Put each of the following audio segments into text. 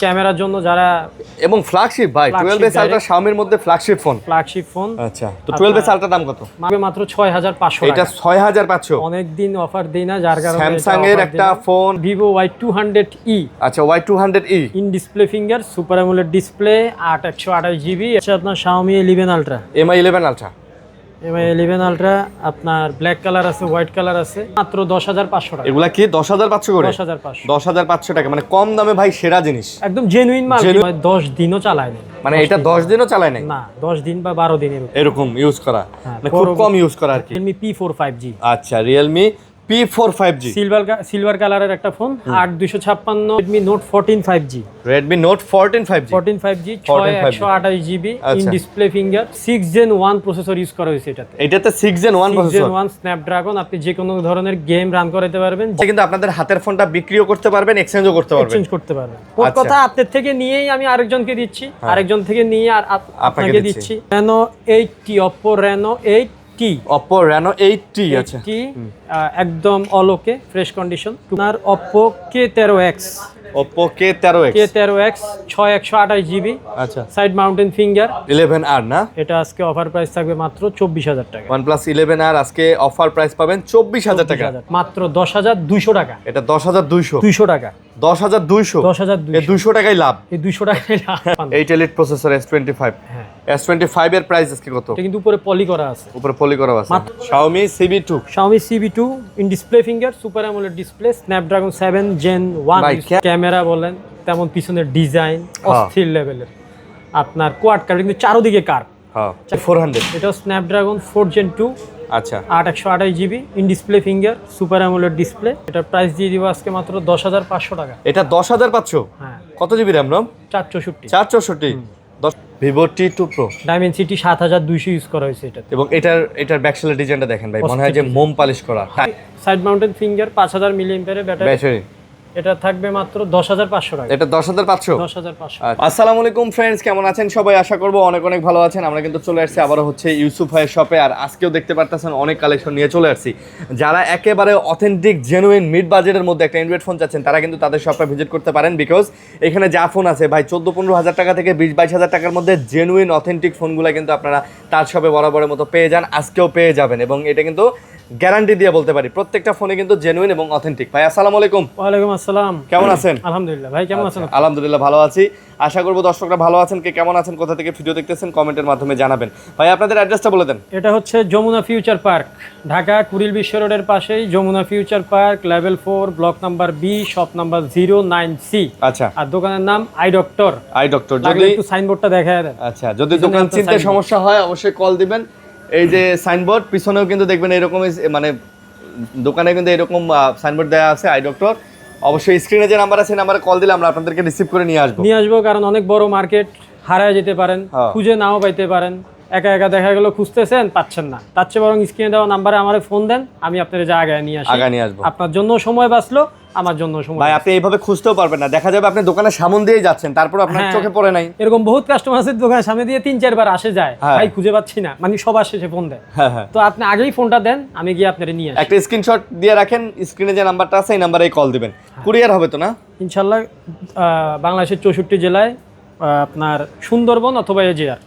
ক্যামেরার জন্য যারা এবং ফ্ল্যাগশিপ ভাই 12s আলট্রা Xiaomi-র মধ্যে ফ্ল্যাগশিপ ফোন। আচ্ছা, তো 12s আলট্রা দাম কত? মাত্র 6500 টাকা। এটা 6500। অনেক দিন অফার দেই না, যার কারণে স্যামসাং এর একটা ফোন Vivo Y200e। আচ্ছা, Y200e in display finger, super AMOLED display, 128 GB. আচ্ছা, আপনার Xiaomi 11 Ultra, Mi 11 Ultra, Mi 11 Ultra আপনার ব্ল্যাক কালার আছে, হোয়াইট কালার আছে, মাত্র 10500 টাকা। এগুলা কি 10500 করে? 10500 টাকা, মানে কম দামে ভাই সেরা জিনিস, একদম জেনুইন মাল। 10 দিনও চালায় না, মানে এটা 10 দিনও চালায় নাই না, 10 দিন বা 12 দিন এরকম ইউজ করা, মানে খুব কম ইউজ করা আর কি। Realme P4 5G। আচ্ছা, Realme P4 5G সিলভার কালারের একটা phone. 8256 Redmi Note 14 5G। Redmi Note 14 5G 128 GB, in display finger, 6 Gen 1 processor use করা হয়েছে এটাতে। এটাতে 6 Gen 1 প্রসেসর, 1 স্ন্যাপড্রাগন। আপনি যে কোনো ধরনের গেম রান করাতে পারবেন, কিন্তু আপনাদের হাতের ফোনটা বিক্রিও করতে পারবেন, এক্সচেঞ্জও করতে পারবেন। ওর কথা আপনাদের থেকে নিয়েই আমি আরেকজনকে দিচ্ছি, আরেকজন থেকে নিয়ে আর আপনাকে দিচ্ছি। Reno 8T, Oppo Reno 8T, Oppo Reno 8T। আচ্ছা, একদম অলোকে ফ্রেশ কন্ডিশন। আপনার Oppo K13X, Oppo K13X 128 GB. আচ্ছা, সাইড মাউন্টেন ফিঙ্গার 11R না? এটা আজকে অফার প্রাইস থাকবে মাত্র 24000 টাকা। OnePlus 11R আজকে অফার প্রাইস পাবেন 24000 টাকা, মাত্র 10200 টাকা। এটা 10200 টাকা। 10200 এই 200 টাকাই লাভ, এই 200 টাকাই লাভ। 8 Elite প্রসেসর S25। হ্যাঁ, S25 এর প্রাইস আজকে কত? এটা কিন্তু উপরে পলি করা আছে, উপরে পলি করা আছে। Xiaomi CB2 in display finger, super AMOLED display, Snapdragon 7 Gen 1। Camera বলেন তেমন, পিছনের ডিজাইন অস্থির লেভেলের। আপনার কোয়াড কার, কিন্তু চারদিকে কার। হ্যাঁ, 400 এটা স্ন্যাপড্রাগন 4 Gen 2। আচ্ছা, 128 GB, in display finger, super AMOLED display. এটার প্রাইস দিয়ে দিব আজকে মাত্র 10500 টাকা। এটা 10500। হ্যাঁ, কত GB RAM ROM? 464। Vivo T2 Pro Dimensity 7200 use করা হয়েছে এটা। এবং এটার ব্যাকসাইডের ডিজাইনটা দেখেন ভাই, মনে হয় যে মোম পালিশ করা। Side mountain finger, 5000 milliampere battery. এটা থাকবে মাত্র 10500 টাকা। এটা 10500। আসসালামু আলাইকুম ফ্রেন্ডস, কেমন আছেন সবাই? আশা করবো অনেক অনেক ভালো আছেন। আমরা কিন্তু চলে আসছি আবারও হচ্ছে ইউসুফ ভাইয়ের শপে, আর আজকেও দেখতে পারতেছেন অনেক কালেকশন নিয়ে চলে আসছি। যারা একেবারে অথেন্টিক জেনুইন মিড বাজেটের মধ্যে একটা অ্যান্ড্রয়েড ফোন চাচ্ছেন, তারা কিন্তু তাদের শপে ভিজিট করতে পারেন। বিকজ এখানে যা ফোন আছে ভাই 14-15 হাজার টাকা থেকে 20-22 হাজার টাকার মধ্যে জেনুইন অথেন্টিক ফোনগুলো কিন্তু আপনারা তার শপে বরাবরের মতো পেয়ে যান, আজকেও পেয়ে যাবেন। এবং এটা কিন্তু গ্যারান্টি দিয়ে বলতে পারি প্রত্যেকটা ফোনে কিন্তু জেনুইন এবং অথেন্টিক। ভাই আসসালামু আলাইকুম। ওয়ালাইকুম আসসালাম, কেমন আছেন? আলহামদুলিল্লাহ। ভাই কেমন আছেন? আলহামদুলিল্লাহ ভালো আছি। আশা করবো দর্শকরা ভালো আছেন। কে কেমন আছেন, কোথা থেকে ভিডিও দেখতেছেন, কমেন্টের মাধ্যমে জানাবেন। ভাই আপনাদের অ্যাড্রেসটা বলে দেন। এটা হচ্ছে যমুনা ফিউচার পার্ক, ঢাকা কুড়িল বিশ্ব রোডের পাশেই Jamuna future park, level 4, block number B, shop number 09C। আচ্ছা, আর দোকানের নাম আই ডক্টর। যদি একটু সাইনবোর্ডটা দেখায় দেন। আচ্ছা, যদি দোকান চিনতে সমস্যা হয় অবশ্যই কল দিবেন। এই যে সাইনবোর্ড পিছনেও কিন্তু দেখবেন এরকম, মানে দোকানে কিন্তু এরকম সাইনবোর্ড দেওয়া আছে আই ডক্টর। অবশ্যই স্ক্রিনে যে নাম্বার আছে নাম্বারে কল দিলে আমরা আপনাদেরকে রিসিভ করে নিয়ে আসবো, কারণ অনেক বড় মার্কেট, হারায় যেতে পারেন, খুঁজে নাও পাইতে পারেন। একা একা দেখা গেল খুঁজতেছেন, পাচ্ছেন না, তার চেয়ে বরং স্ক্রিনে দেওয়া নাম্বারে আমারে ফোন দেন, আমি আপনার যা আগে নিয়ে আসবো। আপনার জন্য সময় বাঁচলো, আমার জন্য সময়। ভাই আপনি এইভাবে খুঁজতেও পারবেন না, দেখা যাবে আপনি দোকানের সামনে দিয়ে যাচ্ছেন, তারপর আপনার চোখে পড়ে নাই। এরকম বহুত কাস্টমার আছে দোকানের সামনে দিয়ে 3-4 বার আসে যায়, ভাই খুঁজে পাচ্ছি না, মানে সবার শেষে ফোন দেয়। তো আপনি আগেই ফোনটা দেন, আমি গিয়ে আপনারে নিয়ে আসি। একটা স্ক্রিনশট দিয়ে রাখেন, স্ক্রিনে যে নাম্বারটা আছে এই নাম্বারেই কল দিবেন। কুরিয়ার হবে তো না? ইনশাআল্লাহ। বাংলাদেশের 64 জেলায়, আপনার সুন্দরবন অথবা এজিআর,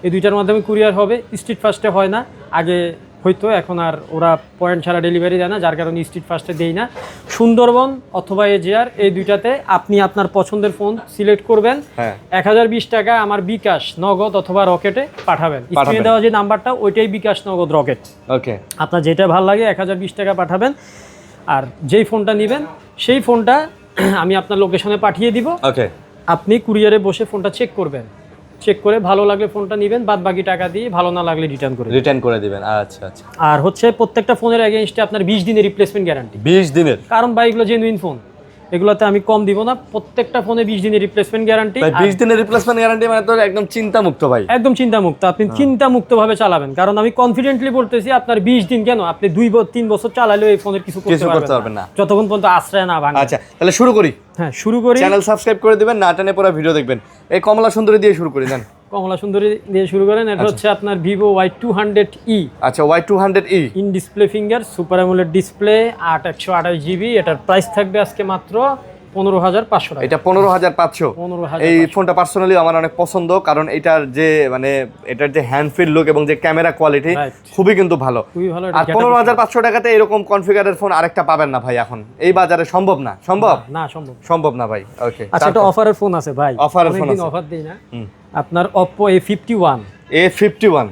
এই দুইটার মাধ্যমে কুরিয়ার হবে। স্ট্রিট ফাস্টে হয় না, আগে হয়তো, এখন আর ওরা পয়েন্ট ছাড়া ডেলিভারি দেয় না, যার কারণে স্ট্রিট ফাস্টে দেই না। সুন্দরবন অথবা এজিআর, এই দুইটাতে আপনি আপনার পছন্দের ফোন সিলেক্ট করবেন। 1020 টাকা আমার বিকাশ, নগদ অথবা রকেটে পাঠাবেন। স্ক্রিনে দেওয়া যে নাম্বারটা, ওইটাই বিকাশ, নগদ, রকেট। ওকে, আপনার যেটা ভালো লাগে 1020 টাকা পাঠাবেন। আর যেই ফোনটা নেবেন সেই ফোনটা আমি আপনার লোকেশনে পাঠিয়ে দিব। ওকে, আপনি কুরিয়ারে বসে ফোনটা চেক করবেন, চেক করে ভালো লাগলে ফোনটা নেবেন, বাদ বাকি টাকা দিয়ে ভালো না লাগলে রিটার্ন করে দিবেন। আচ্ছা আচ্ছা। আর হচ্ছে প্রত্যেকটা ফোনের এগেইনস্টে আপনার 20 দিনের রিপ্লেসমেন্ট গ্যারান্টি। 20 দিনের? কারণ ভাই এগুলো জেনুইন ফোন, এগুলোতে আমি কম দিব না। প্রত্যেকটা ফোনে 20 দিনের রিপ্লেসমেন্ট গ্যারান্টি। 20 দিনের রিপ্লেসমেন্ট গ্যারান্টি মানে তো একদম চিন্তা মুক্ত ভাই, একদম চিন্তা মুক্ত। আপনি চিন্তা মুক্ত ভাবে চালাবেন, কারণ আমি কনফিডেন্টলি বলতেছি আপনার 20 দিন কেন, আপনি 2-3 বছর চালালেও এই ফোনের কিছু করতে পারবেন না, যতক্ষণ পর্যন্ত আশ্রয় না ভাঙে। আচ্ছা, তাহলে শুরু করি। হ্যাঁ, শুরু করি। চ্যানেল সাবস্ক্রাইব করে দিবেন, না টানে পুরো ভিডিও দেখবেন। এই কমলা সুন্দরী দিয়ে শুরু করি। দেন কমলা সুন্দরী দিয়ে শুরু করেন। এটা হচ্ছে আপনার Vivo Y200e। আচ্ছা, Y200e in display finger, super AMOLED display, 128 GB. এটার প্রাইস থাকবে আজকে মাত্র 15,500 টাকা। এটা 15,500। এই ফোনটা পার্সোনালি আমার অনেক পছন্দ, কারণ এটার যে মানে এটার যে হ্যান্ড ফিল লুক এবং যে ক্যামেরা কোয়ালিটি খুবই কিন্তু ভালো। আর 15,500 টাকাতে এরকম কনফিগারের ফোন আরেকটা পাবেন না ভাই, এখন এই বাজারে সম্ভব না। সম্ভব না ভাই। ওকে, আচ্ছা, একটা অফারের ফোন আছে ভাই, অফারের ফোন আছে, অফার দেই না। আপনার Oppo A51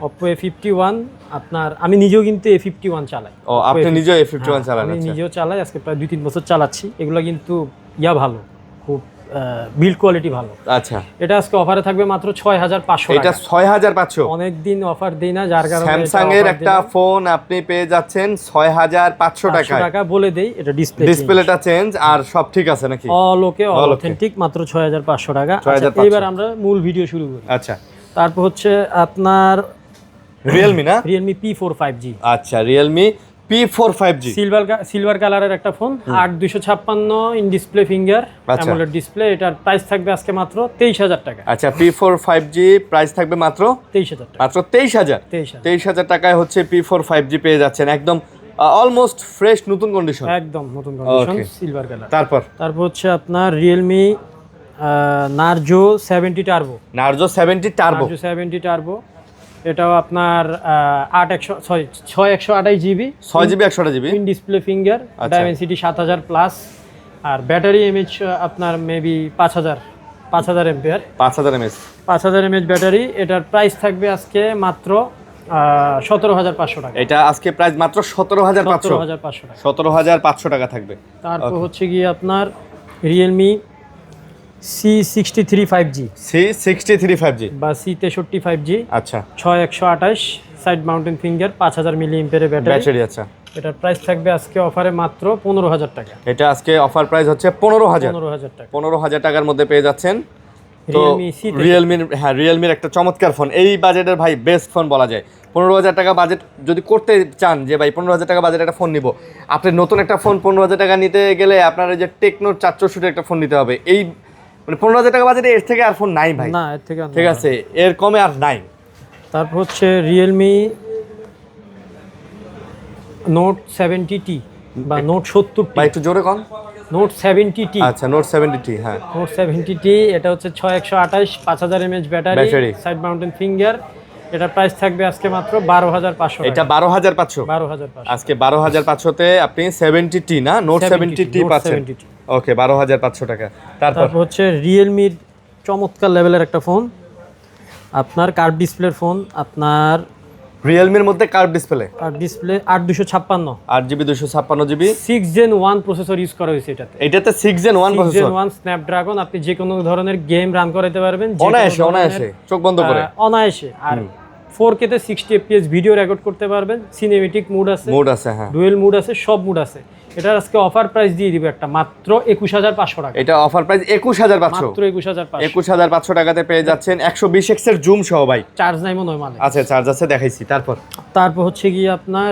Oppo A51 আপনার, আমি নিজেও কিন্তু A51 চালাই। ও, আপনি নিজেও A51 চালান? আমি নিজেও চালাই, আজকে প্রায় 2-3 বছর চালাচ্ছি। এগুলো কিন্তু ভালো, খুব বিল্ড কোয়ালিটি ভালো। আচ্ছা, এটা আজকে অফারে থাকবে মাত্র 6,500 টাকা। এটা 6,500? অনেকদিন অফার দেই না, যার কারণে স্যামসাং এর একটা ফোন আপনি পেয়ে যাচ্ছেন 6,500 টাকা বলে দেই। এটা ডিসপ্লেটা চেঞ্জ আর সব ঠিক আছে নাকি? অল ওকে, অল অথেন্টিক, মাত্র 6,500 টাকা। আচ্ছা, এবার আমরা মূল ভিডিও শুরু করি। আচ্ছা, তারপর হচ্ছে আপনার Realme না? Realme P4 5G। আচ্ছা, Realme P4 5G সিলভার কালারের একটা phone, 8/256 in display finger AMOLED display. এটার প্রাইস থাকবে আজকে মাত্র 23,000 টাকা। আচ্ছা, P4 5G প্রাইস থাকবে মাত্র 23,000 টাকা। মাত্র 23,000 টাকায় হচ্ছে P4 5G পেয়ে যাচ্ছেন, একদম অলমোস্ট ফ্রেশ নতুন কন্ডিশন, একদম নতুন কন্ডিশন, সিলভার কালার। তারপর হচ্ছে আপনার Realme Narzo 70 Turbo। Narzo 70 Turbo, এটাও আপনার 6/128 GB, 6GB 128GB in display finger, Dimensity 7000 plus, আর ব্যাটারি এমএইচ আপনার মেবি 5000 এমপিআর, 5000 এমএইচ ব্যাটারি। এটার প্রাইস থাকবে আজকে মাত্র 17,500 টাকা। এটা আজকে প্রাইস মাত্র 17,500 টাকা। 17,500 টাকা থাকবে। তারপর হচ্ছে গিয়ে আপনার Realme C63 5G বা C63 5G। আচ্ছা, 6/128 সাইড মাউন্টেন ফিঙ্গার, 5000 মিলিঅ্যাম্পিয়ারের ব্যাটারি। আচ্ছা, এটার প্রাইস থাকবে আজকে অফারে মাত্র 15,000 টাকা। এটা আজকে অফার প্রাইস হচ্ছে 15,000 টাকা। 15,000 টাকার মধ্যে পেয়ে যাচ্ছেন রিয়েলমির একটা চমৎকার ফোন। এই বাজেটের ভাই বেস্ট ফোন বলা যায়। 15,000 টাকা বাজেট যদি করতে চান, যে ভাই 15,000 টাকা বাজেট একটা ফোন নিব, আপনি নতুন একটা ফোন 15,000 টাকা নিতে গেলে আপনার যে টেকনো 464 একটা ফোন নিতে হবে। এই মানে 15,000 টাকা বাজেটে এর থেকে আর ফোন নাই ভাই, না এর থেকে ঠিক আছে, এর কমে আর নাই। তারপর হচ্ছে Realme Note 70T বা Note 70T। ভাই একটু জোরে কম। Note 70T। আচ্ছা, Note 70T, হ্যাঁ, Note 70T। এটা হচ্ছে 6/128, 5000 mAh battery, side mountain finger. এটার প্রাইস থাকবে আজকে মাত্র 12,500 টাকা। এটা 12,500 আজকে 12,500 তে আপনি 70T না, Note 70T পাচ্ছেন। ওকে, 12,500 টাকা। তারপর হচ্ছে Realme চমৎকার লেভেলের একটা ফোন, আপনার কার্ভ ডিসপ্লের ফোন। আপনার রিয়েলমির মধ্যে curve display, 8/256 8GB 256GB 6 Gen 1 processor use করা হয়েছে এটাতে 6 Gen 1 প্রসেসর, 1 স্ন্যাপড্রাগন। আপনি যে কোনো ধরনের গেম রান করাতে পারবেন অনায়াসে চোখ বন্ধ করে, অনায়াসে। আর 4K তে 60 fps ভিডিও রেকর্ড করতে পারবেন। সিনেমেটিক মুড আছে, হ্যাঁ, ডুয়েল মুড আছে, সব মুড আছে। এটার আজকে অফার প্রাইস দিয়ে দিব একটা মাত্র 21,500 টাকা। এটা অফার প্রাইস 21,500, মাত্র 21,500 টাকাতে পেয়ে যাচ্ছেন 120x এর জুম সহ ভাই। চার্জ নাই মনে হয় মানে, আচ্ছা, চার্জ আছে, দেখাইছি। তারপর হচ্ছে গিয়ে আপনার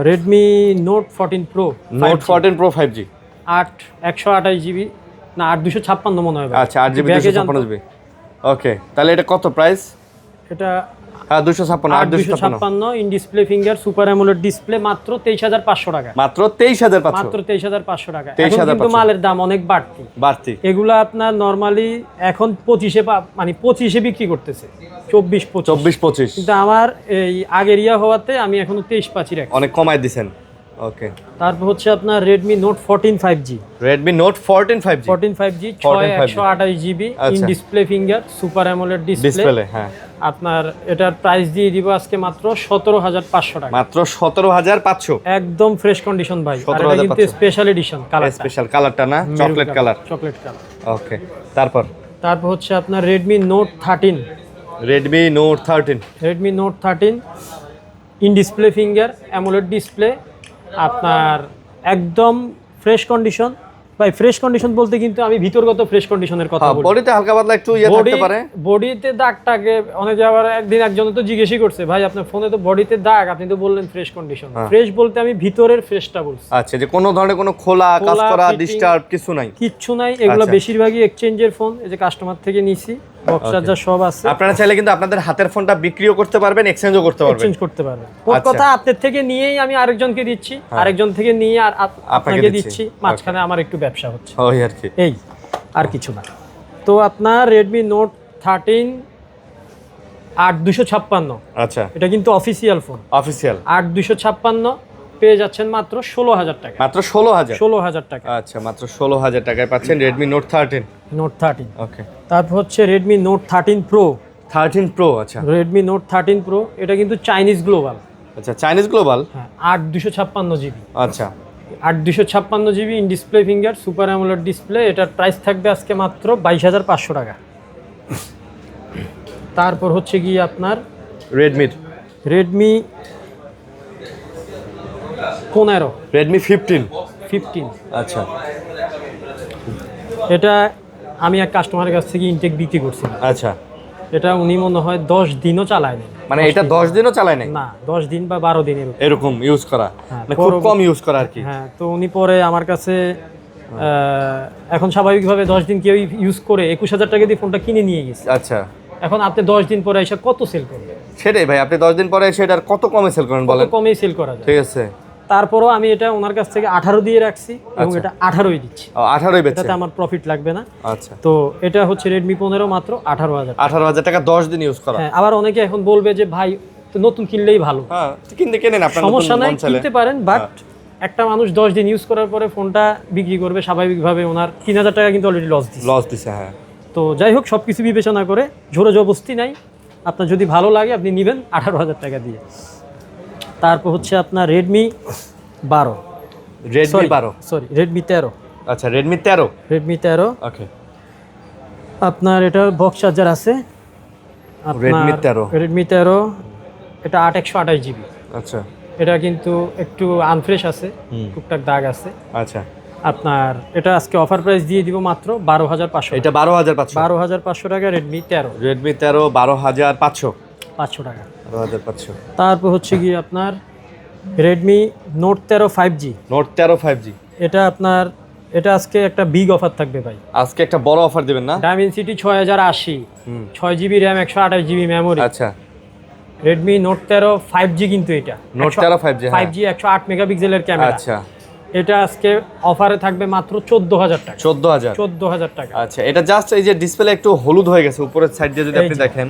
Redmi Note 14 Pro 5G 128GB না 8/256 মনে হয়। আচ্ছা, 8GB 256GB। ওকে, তাহলে এটা কত প্রাইস? এটা হ্যাঁ, 256 in display finger super AMOLED display, মাত্র 23,500 টাকা। মাত্র 23,500 টাকা। এখন কিন্তু মালের দাম অনেক বাড়তি। এগুলা আপনার নরমালি এখন 25 বিক্রি করতেছে, 24-25। কিন্তু আমার এই আগের হওয়াতে আমি এখনো 23 পাচ্ছি, অনেক কমায় দিবেন। ওকে, তারপর হচ্ছে আপনার Redmi Note 14 5G 6/128GB in display finger super AMOLED display. হ্যাঁ, আপনার এটার প্রাইস দিয়ে দিব আজকে মাত্র 17,500 টাকা। মাত্র 17,500, একদম ফ্রেশ কন্ডিশন ভাই। আর এটা কিন্তু স্পেশাল এডিশন কালার, স্পেশাল কালারটা না, চকলেট কালার। ওকে, তারপর হচ্ছে আপনার Redmi Note 13 in display finger AMOLED display. আপনার একদম ফ্রেশ কন্ডিশন ভাই। ফ্রেশ কন্ডিশন বলতে কিন্তু আমি ভিতরগত ফ্রেশ কন্ডিশনের কথা বলি। বডিতে হালকা পাতলা একটু থাকতে পারে, বডিতে দাগ-টাগে অনেকে আবার একজন তো জিজ্ঞেসই করছে, ভাই আপনার ফোনে তো বডিতে দাগ, আপনি তো বললেন ফ্রেশ কন্ডিশন। ফ্রেশ বলতে আমি ভিতরের ফ্রেশটা বলছি। আচ্ছা, যে কোনো ধরনের কোনো খোলা কাজ করা ডিস্টার্ব কিছু নাই। এগুলো বেশিরভাগই এক্সচেঞ্জের ফোন, এই যে কাস্টমার থেকে নিছি। বক্স চার্জার সব আছে। আপনারা চাইলে কিন্তু আপনাদের হাতের ফোনটা বিক্রিও করতে পারবেন, এক্সচেঞ্জও করতে পারবেন। এক্সচেঞ্জ করতে পারবেন। ওর কথা আপনাদের থেকে নিয়েই আমি আরেকজনকে দিচ্ছি, আরেকজন থেকে নিয়ে আর আপনাকে দিচ্ছি, মাঝখানে আমার একটু ব্যবসা হচ্ছে ওই আর কি, এই আর কিছু না। তো আপনার Redmi Note 13 8256, আচ্ছা এটা কিন্তু অফিসিয়াল ফোন, অফিসিয়াল 8256 পেয়ে যাচ্ছেন মাত্র 16000 টাকা। মাত্র 16000? 16000 টাকা। আচ্ছা, মাত্র 16000 টাকায় পাচ্ছেন Redmi Note 13। Note 13, ওকে। তারপর হচ্ছে Redmi Note 13 Pro। 13 Pro, আচ্ছা। Redmi Note 13 Pro এটা কিন্তু চাইনিজ গ্লোবাল। আচ্ছা, চাইনিজ গ্লোবাল। হ্যাঁ, 8256 জিবি। আচ্ছা, 8256 GB in display finger super AMOLED display. এটার প্রাইস থাকবে আজকে মাত্র 22500 টাকা। তারপর হচ্ছে কি আপনার Redmi 15। Redmi 15। আচ্ছা, এটা আমি এক কাস্টমারের কাছ থেকে ইনটেক বিক্রি করছিলাম। আচ্ছা। এটা উনি মনে হয় 10 দিনও চালায়নি। মানে এটা 10 দিনও চালায় নাই? না, 10 দিন বা 12 দিন এরকম ইউজ করা, মানে খুব কম ইউজ করা আর কি। হ্যাঁ, তো উনি পরে আমার কাছে এখন স্বাভাবিকভাবে 10 দিন কেউ ইউজ করে 21000 টাকা দিয়ে ফোনটা কিনে নিয়ে গেছে। আচ্ছা, এখন আপনি 10 দিন পরে এসে কত সেল করবেন? সেটাই ভাই, আপনি 10 দিন পরে এসে এটার কত কমে সেল করেন বলেন? কত কমেই সেল করা যায়। ঠিক আছে। তারপরও আমি এটা ওনার কাছ থেকে 18 দিয়ে রাখছি এবং এটা 18ই দিচ্ছি। 18ই বেচছেন? এটাতে আমার প্রফিট লাগবে না। আচ্ছা, তো এটা হচ্ছে Redmi 15 মাত্র 18000 টাকা 10 দিন ইউজ করা। হ্যাঁ, আবার অনেকে এখন বলবে যে ভাই তো নতুন কিনলেই ভালো। হ্যাঁ, কিনেন, আপনার সমস্যা নাই, কিনতে পারেন, বাট একটা মানুষ 10 দিন ইউজ করার পরে ফোনটা বিক্রি করবে, স্বাভাবিকভাবে ওনার 3000 টাকা কিন্তু অলরেডি লস দিছে। হ্যাঁ, তো যাই হোক, সবকিছু বিবেচনা করে ঝোড়ো জবস্তি নাই, আপনার যদি ভালো লাগে আপনি নেবেন 18000 টাকা দিয়ে। তারপর হচ্ছে আপনার Redmi 13। Redmi 13। আচ্ছা, Redmi 13। ওকে। আপনার এটা বক্স চার্জার আছে। Redmi 13 এটা 8128 জিবি। আচ্ছা, এটা কিন্তু একটু আনফ্রেশ আছে, টুকটাক দাগ আছে। আচ্ছা, আপনার এটা আজকে অফার প্রাইস দিয়ে দিব মাত্র 12500। এটা 12500 টাকা Redmi 13। 12500 টাকা। 12500। তারপর হচ্ছে কি আপনার Redmi Note 13 5G। এটা আপনার এটা আজকে একটা বিগ অফার থাকবে ভাই। আজকে একটা বড় অফার দিবেন না? Dimensity 6080, 6GB RAM, 128GB memory. আচ্ছা, Redmi Note 13 5G কিন্তু এটা। Note 13 5G, 5G 108 মেগাপিক্সেলের ক্যামেরা। আচ্ছা, এটা আজকে অফারে থাকবে মাত্র 14000 টাকা। 14000 টাকা। আচ্ছা, এটা জাস্ট এই যে ডিসপ্লে একটু হলুদ হয়ে গেছে উপরের সাইড দিয়ে, যদি আপনি দেখেন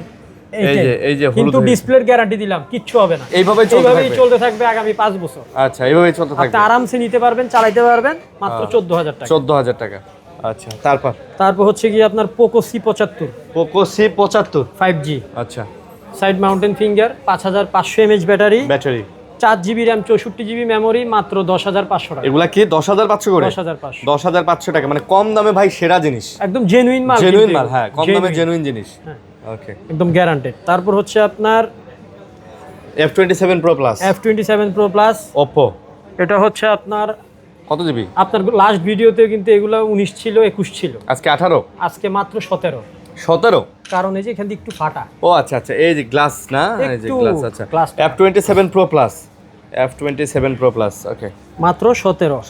এই যে হলুদ, কিন্তু ডিসপ্লের গ্যারান্টি দিলাম, কিচ্ছু হবে না, এইভাবেই চলতে থাকবে আগামী 5 বছর। আচ্ছা, এইভাবেই চলতে থাকবে, আপনি আরামসে নিতে পারবেন, চালাতে পারবেন, মাত্র 14000 টাকা। 14000 টাকা। আচ্ছা, তারপর হচ্ছে কি আপনার Poco C75। 5G। আচ্ছা, side mountain finger, 5500 mAh battery, 4GB RAM, 64GB memory, মাত্র 10500 টাকা। এগুলা কি 10500 করে? 10500 টাকা, মানে কম দামে ভাই সেরা জিনিস, একদম জেনুইন মাল। হ্যাঁ, কম দামে জেনুইন জিনিস। ওকে, একদম গ্যারান্টেড। তারপর হচ্ছে আপনার F27 Pro Plus Oppo। এটা হচ্ছে আপনার কত জিবি? আপনার লাস্ট ভিডিওতে কিন্তু এগুলো 19 ছিল, 21 ছিল, আজকে 18, আজকে মাত্র 17। কারণ এই যে এখান থেকে একটু ফাটা। ও আচ্ছা, এই যে গ্লাস না, এই যে গ্লাস। আচ্ছা, F27 Pro Plus। ওকে, মাত্র 17000।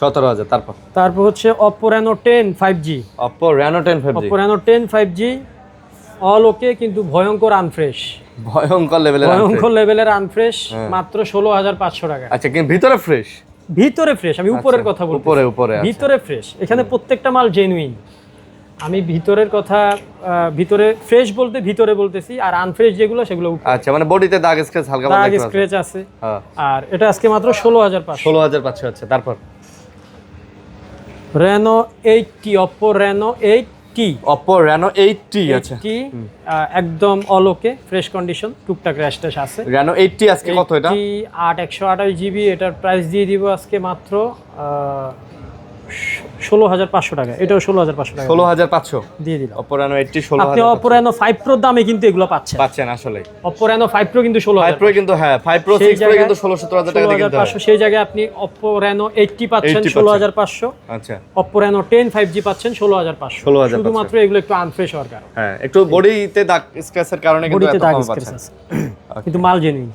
তারপর হচ্ছে Oppo Reno 10 5G। Oppo Reno 10 5G all ওকে, কিন্তু ভয়ঙ্কর আনফ্রেশ, ভয়ঙ্কর লেভেলের আনফ্রেশ, মাত্র 16500 টাকা। আচ্ছা, কিন্তু ভিতরে ফ্রেশ? আমি উপরের কথা বলছি, উপরে ভিতরে ফ্রেশ। এখানে প্রত্যেকটা মাল জেনুইন। আমি ভিতরের কথা, ভিতরে ফ্রেশ বলতে ভিতরে বলতেছি, আর আনফ্রেশ যেগুলো সেগুলো উপরে। আচ্ছা, মানে বডিতে দাগ স্ক্র্যাচ, হালকা দাগ স্ক্র্যাচ আছে। আর এটা আজকে মাত্র 16500। আচ্ছা, তারপর Reno 8T, Oppo Reno 8T। আচ্ছা, একদম অল ওকে, ফ্রেশ কন্ডিশন, টুকটাক র্যাশ ট্যাশ আছে। Reno 8T আজকে কত? এটা 128GB। এটার প্রাইস দিয়ে দিব আজকে মাত্র 16500 টাকা। এটাও 16500 টাকা, 16500 দিয়ে দিলাম। Oppo Reno 8T 16500। আপনি Oppo Reno 5 Pro দামে কিন্তু এগুলো পাচ্ছেন আসলে। Oppo Reno 5 Pro কিন্তু 16000। 5 Pro কিন্তু, হ্যাঁ, 5 Pro 6 Pro কিন্তু 16-17,000 টাকা দিয়ে কিনতে হয়। সেই জায়গায় আপনি Oppo Reno 8T পাচ্ছেন 16500। আচ্ছা, Oppo Reno 10 5G পাচ্ছেন 16500। শুধুমাত্র এগুলো একটু আনফ্রেশ হওয়ার কারণে, হ্যাঁ, একটু বডিতে দাগ স্ক্র্যাচের কারণে কিন্তু এত কম পাচ্ছেন, কিন্তু মাল জেনুইন।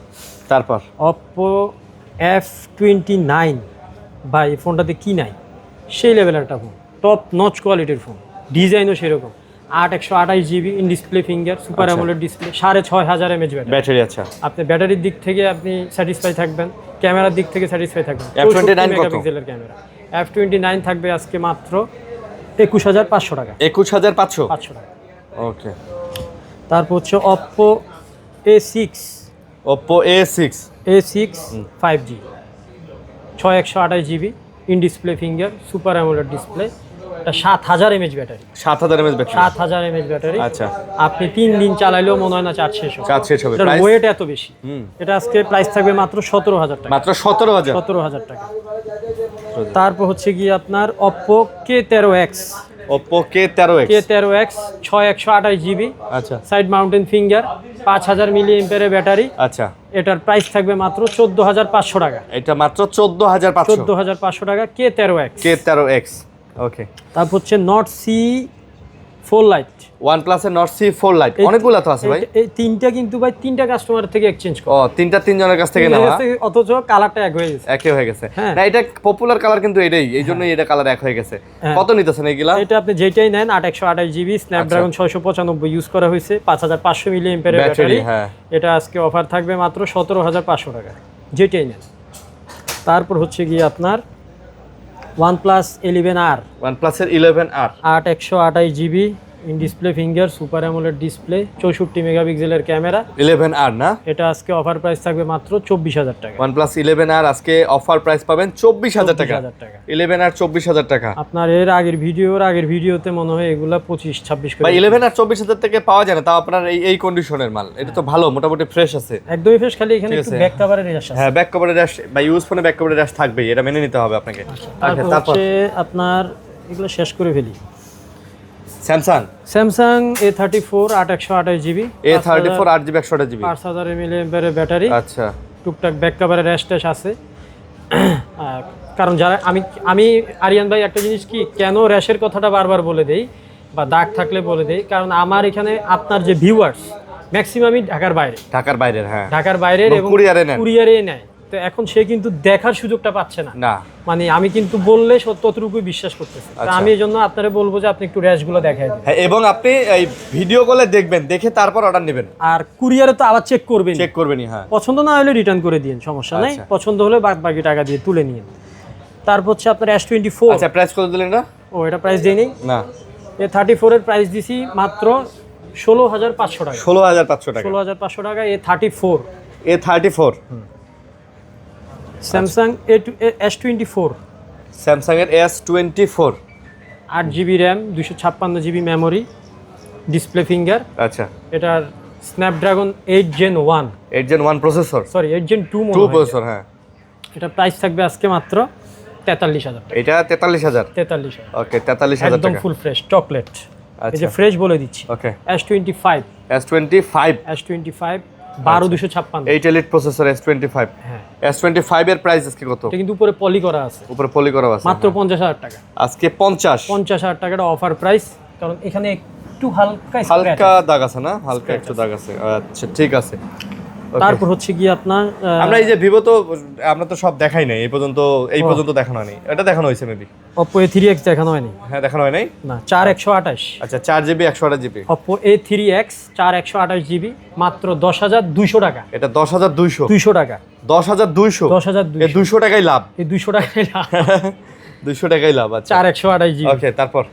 তারপর Oppo F29 ভাই, ফোনটাতে কি নাই, সেই লেভেলের একটা ফোন, টপ নচ কোয়ালিটির ফোন, ডিজাইনও সেরকম। 8 128 GB in display finger super AMOLED display 6500 mAh battery. আচ্ছা, আপনি ব্যাটারির দিক থেকে আপনি স্যাটিসফাই থাকবেন, ক্যামেরার দিক থেকে স্যাটিসফাই থাকবেন। F29 কত? মেগাপিক্সেলের ক্যামেরা। F29 থাকবে আজকে মাত্র 21500 টাকা। 21500 500 টাকা। ওকে। তারপর হচ্ছে Oppo A6 Oppo A6 5G 6128 GB in display finger super AMOLED display. এটা 7000 mAh battery. 7000 mAh battery. 7000 mAh battery. আচ্ছা, আপনি 3 দিন চালাইলেও মনে হয় না চার্জ শেষ হবে। চার্জ শেষ হবে। এটার ওয়েট এত বেশি। এটা আজকে প্রাইস থাকবে মাত্র 17000 টাকা। মাত্র 17000। 17000 টাকা। তারপর হচ্ছে কি আপনার Oppo K13X Oppo K13X 6128 GB। আচ্ছা, side mountain finger 5000 mAh battery. আচ্ছা, এটার প্রাইস থাকবে মাত্র 14500 টাকা। এটা মাত্র 14500। 14500 টাকা K13X। K13X ওকে। তারপর হচ্ছে Nord C4 Lite। OnePlus এর Nord C4 Lite অনেকগুলো তো আছে ভাই। এই তিনটা কিন্তু ভাই তিনটা কাস্টমার থেকে এক্সচেঞ্জ করে। ও, তিন জনের কাছ থেকে নেওয়া, অথচ কালারটা এক হয়ে গেছে। একই হয়ে গেছে। হ্যাঁ। না, এটা পপুলার কালার কিন্তু এটাই, এই জন্যই এটা কালার এক হয়ে গেছে। কত নিতেছেন এইগুলা? এটা আপনি যেটাই নেন 8 128 GB স্ন্যাপড্রাগন 695 ইউজ করা হয়েছে, 5500 mAh ব্যাটারি। হ্যাঁ, এটা আজকে অফার থাকবে মাত্র 17500 টাকা যেটাই নেন। তারপর হচ্ছে গিয়ে আপনার OnePlus 11R OnePlus এর 11R 8 128 GB in display finger super AMOLED display 64 মেগাপিক্সেলের ক্যামেরা। 11R না? এটা আজকে অফার প্রাইস থাকবে মাত্র 24000 টাকা। OnePlus 11R আজকে অফার প্রাইস পাবেন 24000 টাকা। 11R 24000 টাকা। আপনার এর আগের ভিডিওতে মনে হয় এগুলা 25 26 করে ভাই 11R 24000 থেকে পাওয়া যায় না, তাও আপনার এই কন্ডিশনের মাল। এটা তো ভালো, মোটামুটি ফ্রেশ আছে, একদমই ফ্রেশ। খালি এখানে একটু ব্যাক কভারের রেশ আছে। হ্যাঁ, ব্যাক কভারের র্যাশ বা ইউজ ফোনে ব্যাক কভারের র্যাশ থাকবেই, এটা মেনে নিতে হবে আপনাকে। তারপর হচ্ছে আপনার এগুলো শেষ করে ফেলি। Samsung A34 8 128 GB A34 8GB 128GB 5000 mAh battery. আচ্ছা, টুকটাক ব্যাক কভারের র্যাশ ট্যাশ আছে। কারণ যারা আমি আরিয়ান ভাই একটা জিনিস কি কেন র্যাশের কথাটা বারবার বলে দেই বা দাগ থাকলে বলে দেই, কারণ আমার এখানে আপনার যে ভিউয়ার্স ম্যাক্সিমামই ঢাকার বাইরের। হ্যাঁ, ঢাকার বাইরের এবং কুরিয়ারে নেয়। তো এখন সে কিন্তু দেখার সুযোগটা পাচ্ছে না। মানে আমি কিন্তু বললে ততটুকু বিশ্বাস করতেছি। আমি এই জন্য আপনারা বলবো যে আপনি একটু র্যাশগুলো দেখাই দিন। হ্যাঁ, এবং আপনি এই ভিডিও কলে দেখবেন, দেখে তারপর অর্ডার নেবেন। আর কুরিয়ারে তো আবার চেক করবেন। হ্যাঁ, পছন্দ না হলে রিটার্ন করে দিন, সমস্যা নাই। পছন্দ হলে বাকি টাকা দিয়ে তুলে নিন। তারপর হচ্ছে আপনার S24। আচ্ছা, প্রাইস কত দিলেন না? ও, এটা প্রাইস দেই নেই না। A34 এর প্রাইস দিছি মাত্র 16500 টাকা। 16500 টাকা। 16500 টাকা A34। A34 Samsung S24। Samsung এর S24 8GB RAM 256GB memory display finger. আচ্ছা, এটার Snapdragon 8 Gen 1 processor, sorry 8 Gen 2 processor. হ্যাঁ, এটা প্রাইস থাকবে আজকে মাত্র 43000 টাকা। এটা 43000। ওকে, 43000 একদম টাকা। Full fresh chocolate. এই যে আচ্ছা, ফ্রেশ বলে দিচ্ছি। ওকে। S25 12256 8 elite processor S25। হ্যাঁ, S25 এর প্রাইস আজকে কত? এটা কিন্তু উপরে পলি করা আছে। উপরে পলি করা আছে মাত্র 50000 টাকা। আজকে 50000 টাকাটা অফার প্রাইস, কারণ এখানে একটু হালকা দাগ আছে না? হালকা একটু দাগ আছে। আচ্ছা, ঠিক আছে। তারপর হচ্ছে কি আপনার আমরা এই যে ভিভো তো আমরা তো সব দেখাই নাই এই পর্যন্ত দেখানো হয়নি। এটা দেখানো হয়েছে মেবি। Oppo A3X দেখানো হয়নি। হ্যাঁ, দেখানো হয় নাই না, 4 128। আচ্ছা, 4GB 128GB Oppo A3X 4 128GB মাত্র 10200 টাকা। এটা 10200 টাকা। 10200 এই 200 টাকাই লাভ। এই 200 টাকাই লাভ। 200 টাকাই লাভ। আচ্ছা, 4 128GB। ওকে।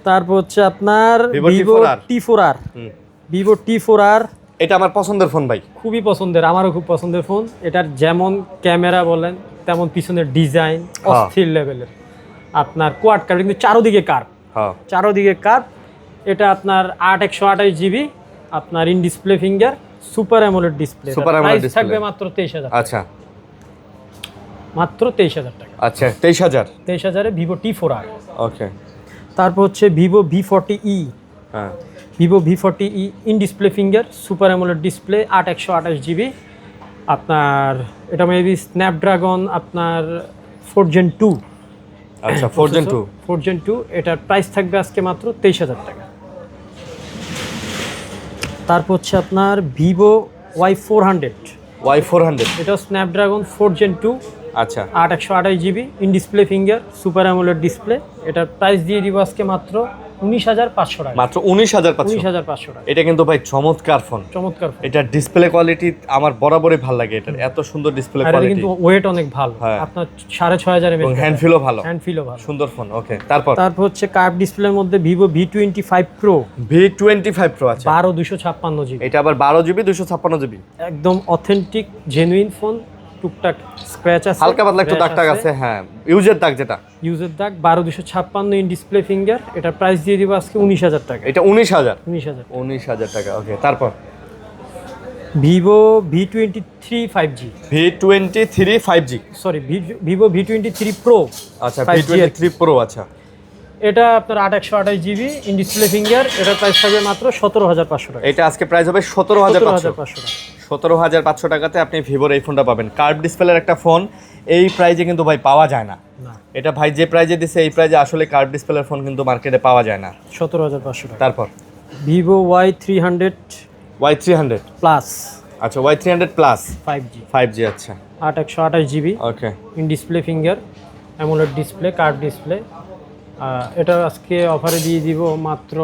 তারপর হচ্ছে আপনার Vivo T4R। Vivo T4R এটা আমার পছন্দের ফোন ভাই, খুবই পছন্দের, আমারও খুব পছন্দের ফোন। এটার যেমন ক্যামেরা বলেন তেমন পিছনের ডিজাইন অস্থির লেভেলের। আপনার কোয়াড কার্ভ, কিন্তু চারোদিকে কার্ভ। এটা আপনার 8 128GB আপনার in display finger super AMOLED display. Price থাকবে মাত্র 23000। আচ্ছা, মাত্র 23000 টাকা। আচ্ছা, 23000 এ Vivo T4R। ওকে। তারপর হচ্ছে Vivo V40e। হ্যাঁ, Vivo V40e in display finger super AMOLED display 8 128GB আপনার। এটা মেবি স্ন্যাপড্রাগন আপনার 4 Gen 2। আচ্ছা, 4 Gen 2। এটার প্রাইস থাকবে আজকে মাত্র 23000 টাকা। তারপর হচ্ছে আপনার Vivo Y400। এটা স্ন্যাপড্রাগন 4 Gen 2। আচ্ছা, 8 128GB in display finger super AMOLED display. এটার প্রাইস দিয়ে দিব আজকে মাত্র 19,500 টাকা, মাত্র 19,500। 19,500 টাকা। এটা কিন্তু ভাই চমৎকার ফোন, চমৎকার ফোন। এটা ডিসপ্লে কোয়ালিটি আমার বরাবরই ভালো লাগে, এটা এত সুন্দর ডিসপ্লে আর এটা কোয়ালিটি, কিন্তু ওয়েট অনেক ভালো, হ্যাঁ। আপনার 6,500 এবং mAh, হ্যান্ড ফিলও ভালো, হ্যান্ড ফিলও ভালো, সুন্দর ফোন। ওকে, তারপর হচ্ছে কার্ভ ডিসপ্লের মধ্যে Vivo V25 Pro V25 Pro আছে, 12/256 GB, এটা আবার 12 GB 256 GB, একদম অথেন্টিক জেনুইন ফোন। টুকটাক স্ক্র্যাচ আছে, হালকা পাতলা একটু দাগ টাগ আছে, হ্যাঁ ইউজের দাগ, যেটা ইউজের দাগ। 12/256 ইন ডিসপ্লে ফিঙ্গার। এটার প্রাইস দিয়ে দিব আজকে 19,000 টাকা। এটা 19,000 19,000 টাকা। ওকে, তারপর Vivo V23 5G, V23 5G, sorry Vivo V23 Pro। আচ্ছা 5G V23 Pro, আচ্ছা এটা আপনার 8/128 GB ইন ডিসপ্লে ফিঙ্গার। এটার প্রাইস থাকবে মাত্র 17,500 টাকা। এটা আজকে প্রাইস হবে 17,500 টাকা। 17,500 টাকাতে আপনি ভিভোর এই ফোনটা পাবেন। কার্ভ ডিসপ্লের একটা ফোন এই প্রাইজে কিন্তু ভাই পাওয়া যায় না। এটা ভাই যে প্রাইজে দিছে এই প্রাইজে আসলে কার্ভ ডিসপ্লের ফোন কিন্তু মার্কেটে পাওয়া যায় না। 17,500 টাকা। তারপর Vivo Y300 Y300 প্লাস, আচ্ছা Y300 প্লাস 5G, আচ্ছা 8/128 GB okay, in display finger, AMOLED display, curve display. এটা আজকে অফারে দিয়ে দিব মাত্র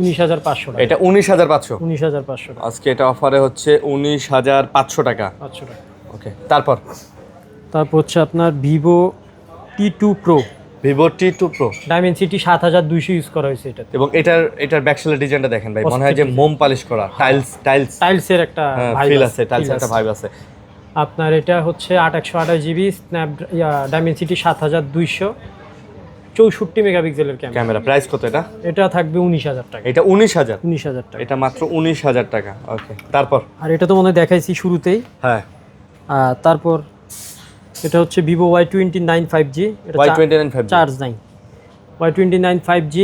19,500 টাকা। এটা 19,500, 19,500 টাকা আজকে এটা অফারে হচ্ছে 19,500 টাকা। 500 টাকা। ওকে, তারপর হচ্ছে আপনার Vivo T2 Pro, Vivo T2 Pro, Dimensity 7,200 use করা হয়েছে এটা, এবং এটার ব্যাকসেলের ডিজাইনটা দেখেন ভাই, মনে হয় যে মোম পালিশ করা, টাইলসের একটা ফিল আছে, টাইলসের একটা ভাইব আছে। আপনার এটা হচ্ছে 8/128 GB Dimensity 7,200, 64 মেগাপিক্সেলের ক্যামেরা। প্রাইস কত এটা? এটা থাকবে 19,000 টাকা। এটা 19,000, 19,000 টাকা। এটা মাত্র 19,000 টাকা। ওকে, তারপর আর এটা তো মনে হয় দেখাইছি শুরুতেই, হ্যাঁ। তারপর এটা হচ্ছে Vivo Y29 5G, এটা Y29 5G চার্জ নাই। Y29 5G,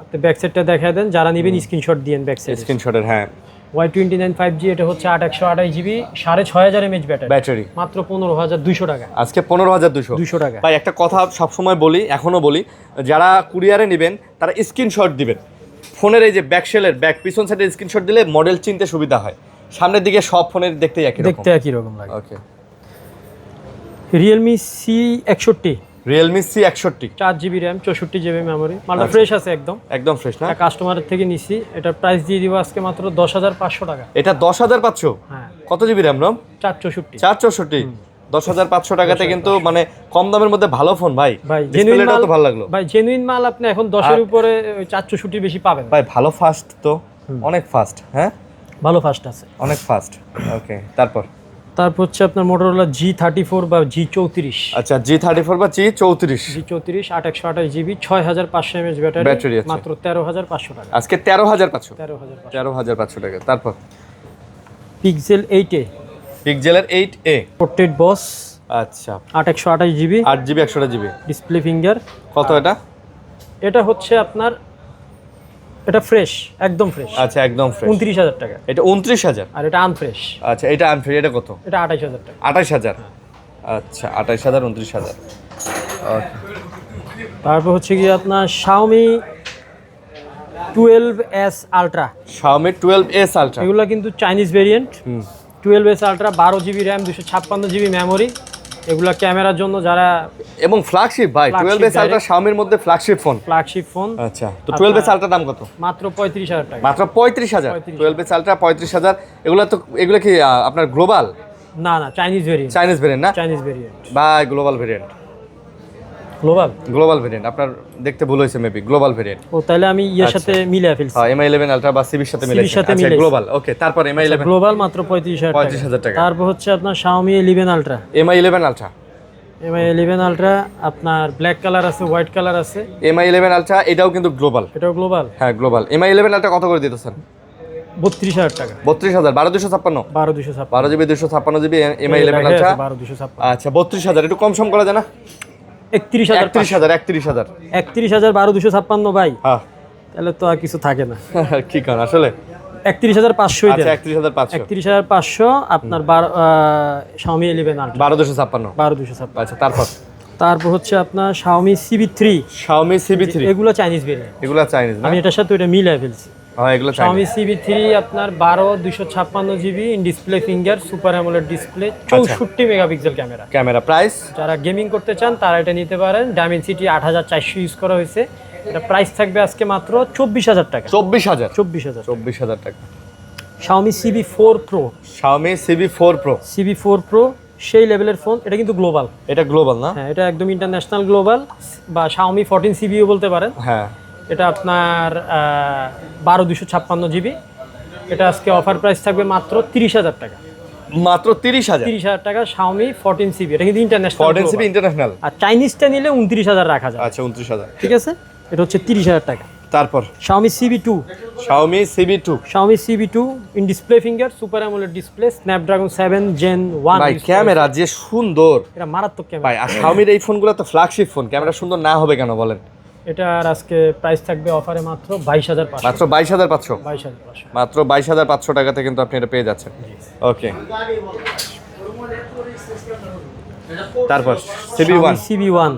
আপনি ব্যাক সাইডটা দেখায় দেন, যারা নেবেন স্ক্রিনশট দিয়েন ব্যাক সাইড স্ক্রিনশটের, হ্যাঁ। Y29 5G, এটা হচ্ছে 8/128 GB 6,500 mAh ব্যাটারি, মাত্র 15,200 টাকা। আজকে 15,200 টাকা। ভাই একটা কথা সবসময় বলি, এখনো বলি, যারা কুরিয়ারে নেবেন তারা স্ক্রিনশট দিবেন ফোনের, এই যে ব্যাক পিছন সাইডে স্ক্রিনশট দিলে মডেল চিনতে সুবিধা হয়, সামনের দিকে সব ফোনের দেখতে একই রকম লাগে। ওকে, Realme C61, Realme C61 4GB RAM 64 GB memory, মালটা ফ্রেশ আছে, একদম ফ্রেশ না? কাস্টমারের থেকে নিছি। এটার প্রাইস দিয়ে দিব আজকে মাত্র 10,500 টাকা। এটা 10,500? হ্যাঁ। কত জিবি র্যাম রম? 464। 10,500 টাকাতে কিন্তু মানে কম দামের মধ্যে ভালো ফোন ভাই। জেনুইন মাল, তো ভালো লাগলো ভাই জেনুইন মাল আপনি এখন 10 এর উপরে 464 বেশি পাবেন ভাই। ভালো ফাস্ট তো, অনেক ফাস্ট, হ্যাঁ ভালো ফাস্ট আছে, অনেক ফাস্ট। ওকে, তারপর হচ্ছে আপনার Motorola G34 বা G34, আচ্ছা G34 বা G34, 8/128 GB 6,500 mAh ব্যাটারি, মাত্র 13,500 টাকা। আজকে 13,500 টাকা। তারপর Pixel 8a, পিক্সেলের 8a পোর্ট্রেট বস, আচ্ছা 8/128 GB 8GB 128GB display finger. কত এটা? এটা হচ্ছে আপনার, এটা ফ্রেশ, একদম ফ্রেশ, আচ্ছা একদম ফ্রেশ, 29,000 টাকা। এটা 29,000, আর এটা আনফ্রেশ। আচ্ছা এটা আনফ্রেশ, এটা কত? এটা 28,000 টাকা। 28,000, আচ্ছা 28,000 29,000। ওকে, তারপর হচ্ছে কি আপনার Xiaomi 12s Ultra, Xiaomi 12s Ultra, এগুলো কিন্তু Chinese variant. 12s Ultra 12GB RAM 256GB memory, এগুলা ক্যামেরার জন্য যারা, এবং ফ্ল্যাগশিপ ভাই। 12s Ultra Xiaomiর মধ্যে ফ্ল্যাগশিপ ফোন। আচ্ছা, তো 12s Ultra দাম কত? মাত্র 35,000 টাকা। মাত্র 35,000। 12s Ultra 35,000। এগুলো কি আপনার গ্লোবাল? না চাইনিজ ভেরিয়েন্ট। না, চাইনিজ ভেরিয়েন্ট ভাই, গ্লোবাল ভেরিয়েন্ট। গ্লোবাল ভেরিয়েন্ট আপনার দেখতে ভুল হয়েছে, মেবি গ্লোবাল ভেরিয়েন্ট। ও তাহলে আমি এর সাথে মিলিয়ে ফেলছি। হ্যাঁ, MI11 Ultra বা CB-র সাথে মিলাইছি। আচ্ছা গ্লোবাল। ওকে, তারপর MI11 গ্লোবাল মাত্র 35,000 টাকা। তারপর হচ্ছে আপনার Xiaomi 11 Ultra, MI11 Ultra, MI11 Ultra আপনার ব্ল্যাক কালার আছে, হোয়াইট কালার আছে। MI11 Ultra এটাও কিন্তু গ্লোবাল। এটাও গ্লোবাল? হ্যাঁ গ্লোবাল। MI11 Ultra কত করে দিতেছেন? 32,000 টাকা। 32,000, 12,256, 12GB 256GB MI11 Ultra 12,256। আচ্ছা 32,000, একটু কম সম করা যায় না? 31,000 12,256 ভাই। হ্যাঁ, তাহলে তো আর কিছু থাকে না। কি কারণ আসলে 31,500। আচ্ছা 31,500, 31,500 আপনার Xiaomi 11 Ultra 12,256। আচ্ছা তারপর হচ্ছে আপনার Xiaomi CB3, এগুলো চাইনিজ ভেরিয়েন্ট, এগুলো চাইনিজ না? আমি এটার সাথে ওটা মিলাই ফেলছি। হ্যাঁ, এগুলো Xiaomi CB3 আপনার 12/256GB in display finger, super AMOLED display, 64 megapixel camera. Price, যারা গেমিং করতে চান তারা এটা নিতে পারেন। Dimensity 8,400 ইউজ করা হয়েছে, এটা প্রাইস থাকবে আজকে মাত্র 24,000 টাকা। 24,000 টাকা। Xiaomi CB4 Pro। Xiaomi CB4 Pro সেই লেভেলের ফোন, এটা কিন্তু গ্লোবাল। এটা গ্লোবাল না? হ্যাঁ, এটা একদম ইন্টারন্যাশনাল গ্লোবাল, বা Xiaomi 14 CBও বলতে পারেন। হ্যাঁ, এটা আপনার 12,256 জিবি। এটা আজকে অফার প্রাইস থাকবে মাত্র 30,000 টাকা। মাত্র 30,000 টাকা Xiaomi 14 CB। এটা কিন্তু ইন্টারন্যাশনাল 14 CB ইন্টারন্যাশনাল। আর চাইনিজটা নিলে 29,000 রাখা যায়। আচ্ছা, 29,000। ঠিক আছে, এটা হচ্ছে 30,000 টাকা। তারপর Xiaomi CB2। Xiaomi CB2 in display finger, super AMOLED display, Snapdragon 7 Gen 1। ভাই ক্যামেরা যে সুন্দর, এটা মারাত্মক ক্যামেরা ভাই। আর Xiaomi এই ফোনগুলো তো ফ্ল্যাগশিপ ফোন, ক্যামেরা সুন্দর না হবে কেন বলেন? এটার আজকে প্রাইস থাকবে অফারে মাত্র 22,500। মাত্র 22,500। 22,500 মাত্র 22,500 টাকাতে কিন্তু আপনি এটা পেয়ে যাচ্ছেন। ওকে, তারপর CB1।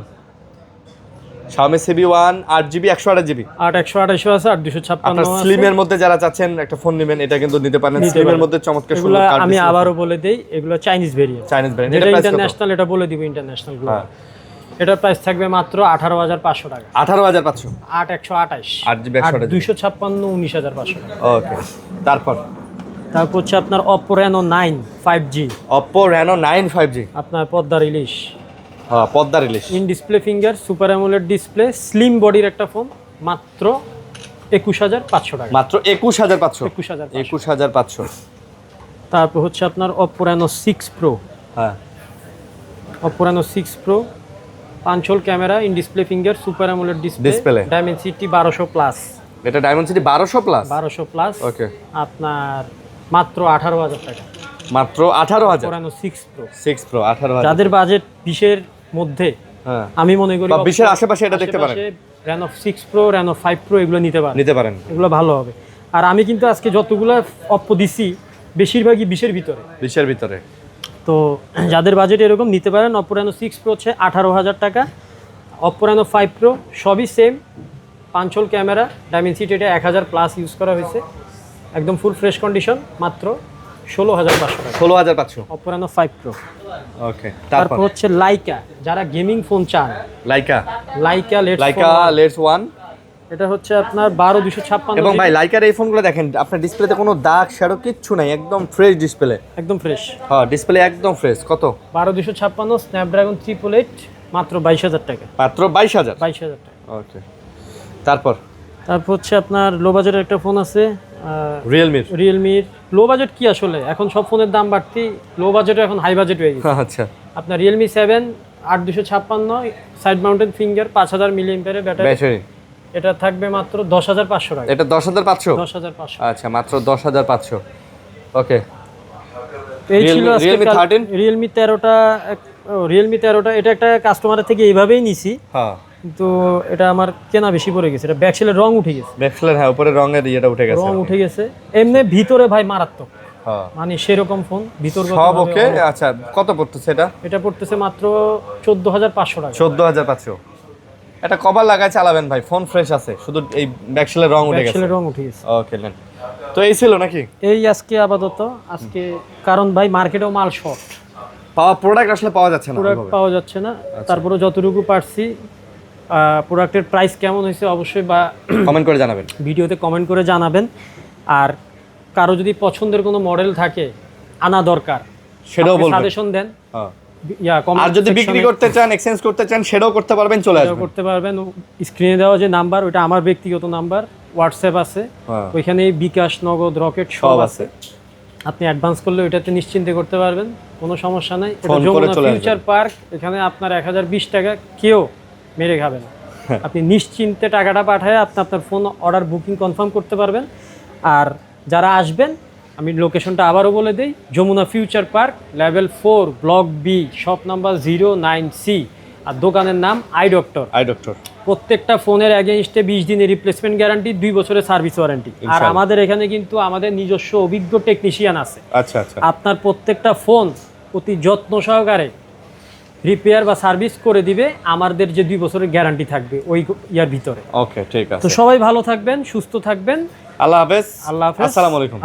Xiaomi CB1 8GB 128GB। 128 আছে, 8,256 আপনার আছে। স্লিমের মধ্যে যারা চাচ্ছেন একটা ফোন নেবেন, এটা কিন্তু নিতে পারেন। স্লিমের মধ্যে চমৎকার এগুলো সুন্দর কার্ড আমি আবারও বলে দেই, এগুলো চাইনিজ ভেরিয়েন্ট। এটা এটা ইন্টারন্যাশনাল, এটা বলে দিব ইন্টারন্যাশনাল গ্লোবাল। এটার প্রাইস থাকবে মাত্র 18,500 টাকা। 18,500। 8/128 8GB 128GB 256 19,500 টাকা। ওকে, তারপর হচ্ছে আপনার Oppo Reno 9 5G। Oppo Reno 9 5G, আপনার পদ্মার ইলিশ। হ্যাঁ, পদ্মার ইলিশ। In display finger, super AMOLED display, slim বডির একটা ফোন, মাত্র 21,500 টাকা। মাত্র 21,500। 21,500। তারপর হচ্ছে আপনার Oppo Reno 6 Pro। হ্যাঁ, Oppo Reno 6 Pro 5 whole camera, in display finger, super AMOLED display, Dimensity 1200 plus. এটা ডায়মন্ডসিটি 1200 প্লাস। 1200 প্লাস। ওকে, আপনার মাত্র 18,000 টাকা। মাত্র 18,000। Oppo Reno 6 Pro। 6 Pro 18,000। যাদের বাজেট 20-এর মধ্যে, হ্যাঁ, আমি মনে করি বা 20-এর আশেপাশে এটা দেখতে পারেন। Reno 6 Pro, Reno 5 Pro এগুলো নিতে পারেন। এগুলো ভালো হবে। আর আমি কিন্তু আজকে যতগুলো Oppo দিছি বেশিরভাগই 20-এর ভিতরে। 20-এর ভিতরে। তো যাদের বাজেট এরকম নিতে পারেন। Oppo Reno 6 Pro হচ্ছে 18,000 টাকা। Oppo Reno 5 Pro সবই সেম, 5 হোল ক্যামেরা, ডাইমেনসিটি এটা 1000 প্লাস ইউজ করা হয়েছে, একদম ফুল ফ্রেশ কন্ডিশন, মাত্র 16,500 টাকা। 16,500। Oppo Reno 5 Pro। ওকে, তারপর হচ্ছে লাইকা, যারা গেমিং ফোন চান। লাইকা লেটস 1। এটা হচ্ছে আপনার 12,256। এবং ভাই লাইকার এই ফোনগুলো দেখেন, আপনার ডিসপ্লেতে কোনো দাগ শ্যাডো কিচ্ছু নাই, একদম ফ্রেশ ডিসপ্লে। একদম ফ্রেশ। হ্যাঁ, ডিসপ্লে একদম ফ্রেশ। কত? 12,256 স্ন্যাপড্রাগন 888, মাত্র 22,000 টাকা। মাত্র 22,000। 22,000 টাকা। ওকে, তারপর হচ্ছে আপনার লো বাজেটের একটা ফোন আছে, রিয়েলমির। লো বাজেট কি আসলে, এখন সব ফোনের দাম বাড়তি, লো বাজেটও এখন হাই বাজেট হয়ে গেছে। আচ্ছা, আপনার Realme 7 8256, সাইড মাউন্টেন ফিঙ্গার, 5000 মিলিঅ্যাম্পিয়ারের ব্যাটারি। এটা থাকবে মাত্র 10,500 টাকা। এটা 10,500। 10,500। আচ্ছা, মাত্র 10,500। ওকে, এই ছিল আজকে Realme 13টা। এটা একটা কাস্টমারের থেকে এইভাবেই নিছি। হ্যাঁ, কিন্তু এটা আমার কেনা বেশি পড়ে গেছে। এটা ব্যাকসেলের রং উঠে গেছে। হ্যাঁ, উপরে রঙের ইয়েটা উঠে গেছে। রং উঠে গেছে। এমনি ভিতরে ভাই মারাত্মক, মানে সেরকম ফোন ভিতরগত সব ওকে। আচ্ছা, কত পড়তেছে এটা? এটা পড়তেছে মাত্র 14,500 টাকা। 14,500। এটা কভার লাগায় চালাবেন ভাই, ফোন ফ্রেশ আছে, শুধু এই ব্যাকসেলের রং উঠে গেছে। ওকে, নেন। তো এই ছিল নাকি এই আজকে আপাতত কারণ ভাই মার্কেটেও মাল শর্ট, প্রোডাক্ট আসলে পাওয়া যাচ্ছে না। তারপরে যতটুকু পারছি, প্রোডাক্টের প্রাইস কেমন হয়েছে অবশ্যই বা কমেন্ট করে জানাবেন, ভিডিওতে কমেন্ট করে জানাবেন। আর কারো যদি পছন্দের কোনো মডেল থাকে আনা দরকার, সেটাও বলবেন, সাজেশন দেন। আর যদি বিক্রি করতে চান, এক্সচেঞ্জ করতে চান, সেটাও করতে পারবেন, চলে আসবেন, করতে পারবেন। স্ক্রিনে দেওয়া যে নাম্বার, ওটা আমার ব্যক্তিগত নাম্বার, হোয়াটসঅ্যাপ আছে, ওইখানে বিকাশ, নগদ, রকেট সব আছে। আপনি অ্যাডভান্স করলে ওইটাতে নিশ্চিন্তে করতে পারবেন, কোনো সমস্যা নাই। এটা যমুনা ফিউচার পার্ক, এখানে আপনার 1020 টাকা কেউ মেরে খাবে না। আপনি নিশ্চিন্তে টাকাটা পাঠায় আপনি আপনার ফোন অর্ডার বুকিং কনফার্ম করতে পারবেন। আর যারা আসবেন, আমি লোকেশনটা আবারও বলে দিই, Jamuna future park, level 4, block B, shop number 09C, আর দোকানের নাম আই ডক্টর। প্রত্যেকটা ফোনের এগেইনস্টে 20 দিনের রিপ্লেসমেন্ট গ্যারান্টি, 2 বছরের সার্ভিস ওয়ারেন্টি। আর আমাদের এখানে কিন্তু আমাদের নিজস্ব অভিজ্ঞ টেকনিশিয়ান আছে। আপনার প্রত্যেকটা ফোন অতি যত্ন সহকারে রিপেয়ার বা সার্ভিস করে দিবে, আমাদের যে 2 বছরের গ্যারান্টি থাকবে ওই ইয়ার ভিতরে। ওকে, ঠিক আছে। তো সবাই ভালো থাকবেন, সুস্থ থাকবেন। আল্লাহ হাফেজ। আসসালামু আলাইকুম।